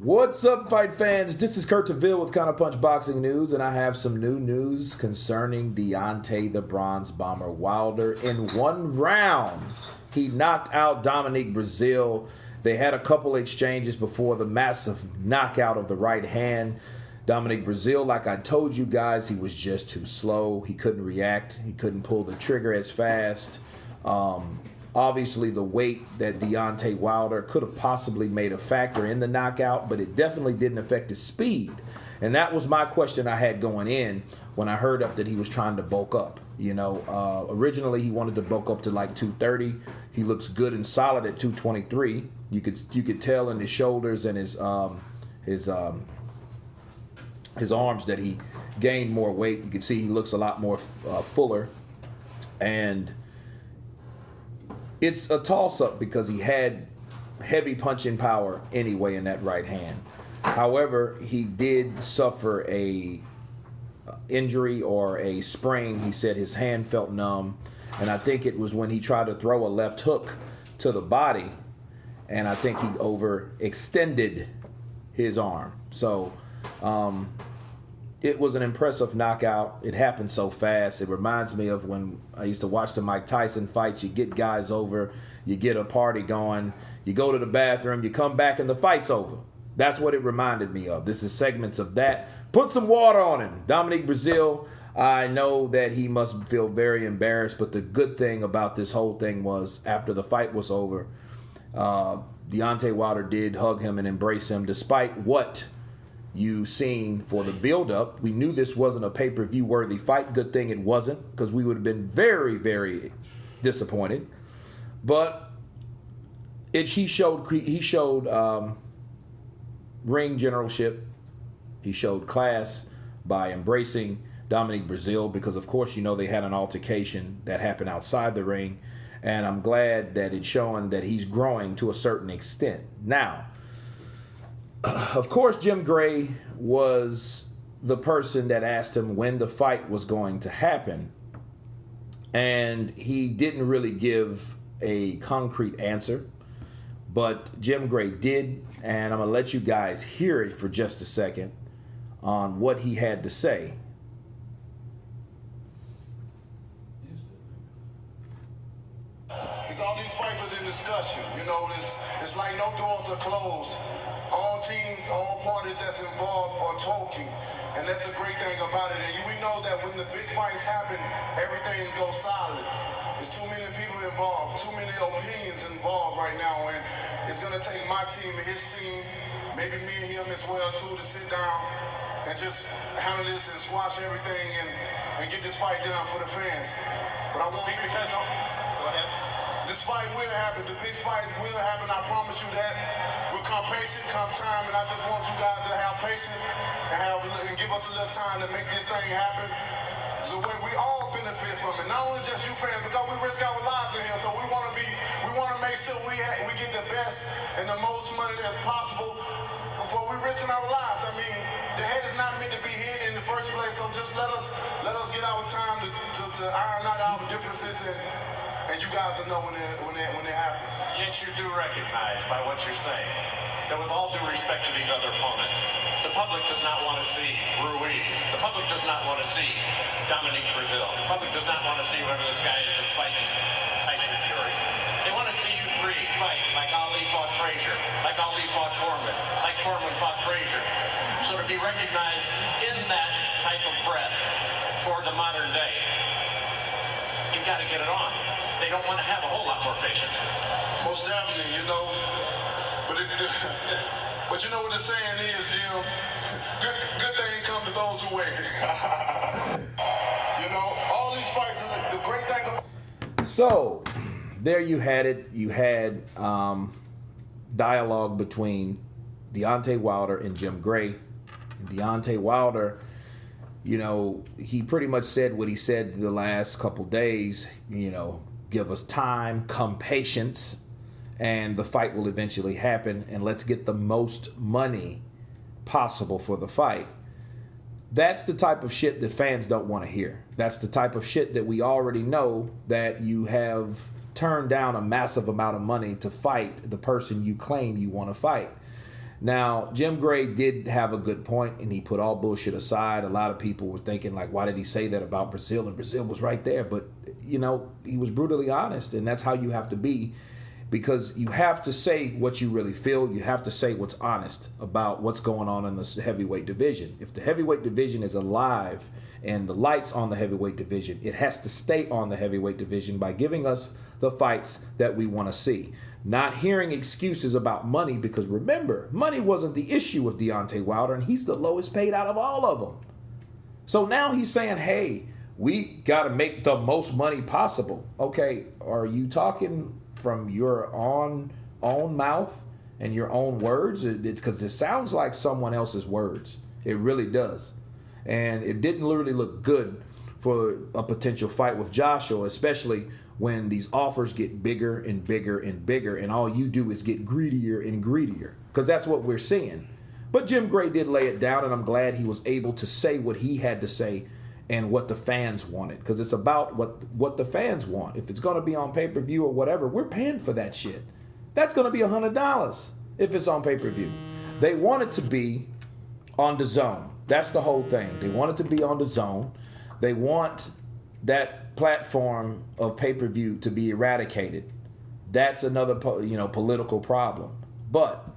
What's up, fight fans? This is Kurt DeVille with Counterpunch Boxing News, and I have some new news concerning Deontay the Bronze Bomber Wilder. In one round, he knocked out Dominic Brazil. They had a couple exchanges before the massive knockout of the right hand. Dominic Brazil, like I told you guys, he was just too slow. He couldn't react. He couldn't pull the trigger as fast. Obviously, the weight that Deontay Wilder could have possibly made a factor in the knockout, but it definitely didn't affect his speed. And that was my question I had going in when I heard up that he was trying to bulk up. You know, originally he wanted to bulk up to like 230. He looks good and solid at 223. You could tell in his shoulders and his arms that he gained more weight. You can see he looks a lot more fuller. And it's a toss-up because he had heavy punching power anyway in that right hand. However, he did suffer a injury or a sprain. He said his hand felt numb, and I think it was when he tried to throw a left hook to the body, and I think he overextended his arm. So it was an impressive knockout. It happened so fast. It reminds me of when I used to watch the Mike Tyson fights. You get guys over, you get a party going, you go to the bathroom, you come back and the fight's over. That's what it reminded me of. This is segments of that. Put some water on him. Dominic Brazil, I know that he must feel very embarrassed, but the good thing about this whole thing was after the fight was over, Deontay Wilder did hug him and embrace him despite what you seen for the build-up. We knew this wasn't a pay-per-view worthy fight. Good thing it wasn't, because we would have been very, very disappointed. But he showed ring generalship. He showed class by embracing Dominic Brazil, because of course you know they had an altercation that happened outside the ring, and I'm glad that it's showing that he's growing to a certain extent. Now, of course, Jim Gray was the person that asked him when the fight was going to happen, and he didn't really give a concrete answer, but Jim Gray did, and I'm going to let you guys hear it for just a second on what he had to say. All these fights are in discussion. You know, it's like no doors are closed. All teams, all parties that's involved are talking. And that's a great thing about it. And we know that when the big fights happen, everything goes silent. There's too many people involved, too many opinions involved right now. And it's going to take my team and his team, maybe me and him as well, too, to sit down and just handle this and squash everything and get this fight done for the fans. But I won't be because go ahead. This fight will happen. The big fight will happen. I promise you that. We'll come patient, come time, and I just want you guys to have patience and give us a little time to make this thing happen. So we all benefit from it. Not only just you fans, because we risk our lives in here. So we want to make sure we get the best and the most money as possible before we risking our lives. I mean, the head is not meant to be hit in the first place. So just let us get our time to iron out our differences and you guys will know when it happens. Yet you do recognize by what you're saying that with all due respect to these other opponents, the public does not want to see Ruiz. The public does not want to see Dominic Brazil. The public does not want to see whoever this guy is that's fighting Tyson Fury. They want to see you three fight like Ali fought Frazier, like Ali fought Foreman, like Foreman fought Frazier. So to be recognized in that type of breath toward the modern day, you've got to get it on. They don't want to have a whole lot more patience. Most definitely, you know. But you know what the saying is, Jim? Good thing comes to those who wait. You know, all these fights, the great thing about... So, there you had it. You had dialogue between Deontay Wilder and Jim Gray. And Deontay Wilder, you know, he pretty much said what he said the last couple days, you know, give us time, come patience, and the fight will eventually happen, and let's get the most money possible for the fight. That's the type of shit that fans don't want to hear. That's the type of shit that we already know, that you have turned down a massive amount of money to fight the person you claim you want to fight. Now, Jim Gray did have a good point, and he put all bullshit aside. A lot of people were thinking, like, why did he say that about Breazeale? And Breazeale was right there. But, you know, he was brutally honest, and that's how you have to be, because you have to say what you really feel. You have to say what's honest about what's going on in the heavyweight division. If the heavyweight division is alive and the lights on the heavyweight division, it has to stay on the heavyweight division by giving us the fights that we want to see. Not hearing excuses about money, because remember, money wasn't the issue with Deontay Wilder, and he's the lowest paid out of all of them. So now he's saying, hey, we got to make the most money possible. Okay, are you talking from your own mouth and your own words? Because it sounds like someone else's words. It really does. And it didn't really look good for a potential fight with Joshua, especially when these offers get bigger and bigger and bigger, and all you do is get greedier and greedier, because that's what we're seeing. But Jim Gray did lay it down, and I'm glad he was able to say what he had to say and what the fans wanted, because it's about what the fans want. If it's going to be on pay-per-view or whatever, we're paying for that shit. That's going to be $100 if it's on pay-per-view. They want it to be on the zone. That's the whole thing. They want it to be on the zone. They want that platform of pay-per-view to be eradicated. That's another political problem. But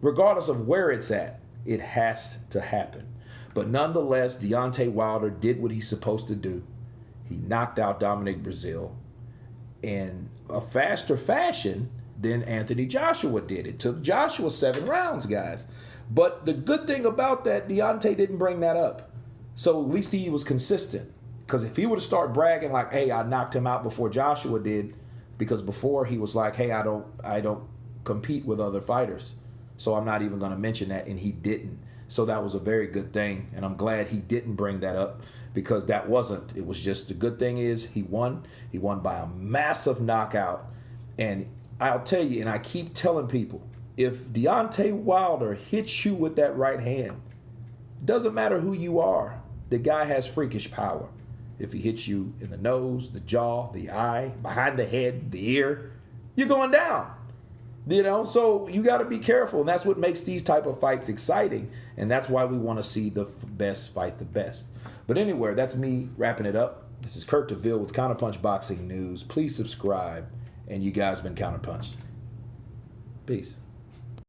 regardless of where it's at, it has to happen. But nonetheless, Deontay Wilder did what he's supposed to do. He knocked out Dominic Brazil in a faster fashion than Anthony Joshua did. It took Joshua 7 rounds, guys. But the good thing about that, Deontay didn't bring that up. So at least he was consistent. Because if he would have started bragging like, hey, I knocked him out before Joshua did, because before he was like, hey, I don't compete with other fighters, so I'm not even going to mention that, and he didn't. So that was a very good thing, and I'm glad he didn't bring that up, because that wasn't. It was just, the good thing is he won. He won by a massive knockout. And I'll tell you, and I keep telling people, if Deontay Wilder hits you with that right hand, it doesn't matter who you are. The guy has freakish power. If he hits you in the nose, the jaw, the eye, behind the head, the ear, you're going down. So you got to be careful. And that's what makes these type of fights exciting. And that's why we want to see the best fight the best. But anyway, that's me wrapping it up. This is Kurt DeVille with Counterpunch Boxing News. Please subscribe. And you guys been counterpunched. Peace.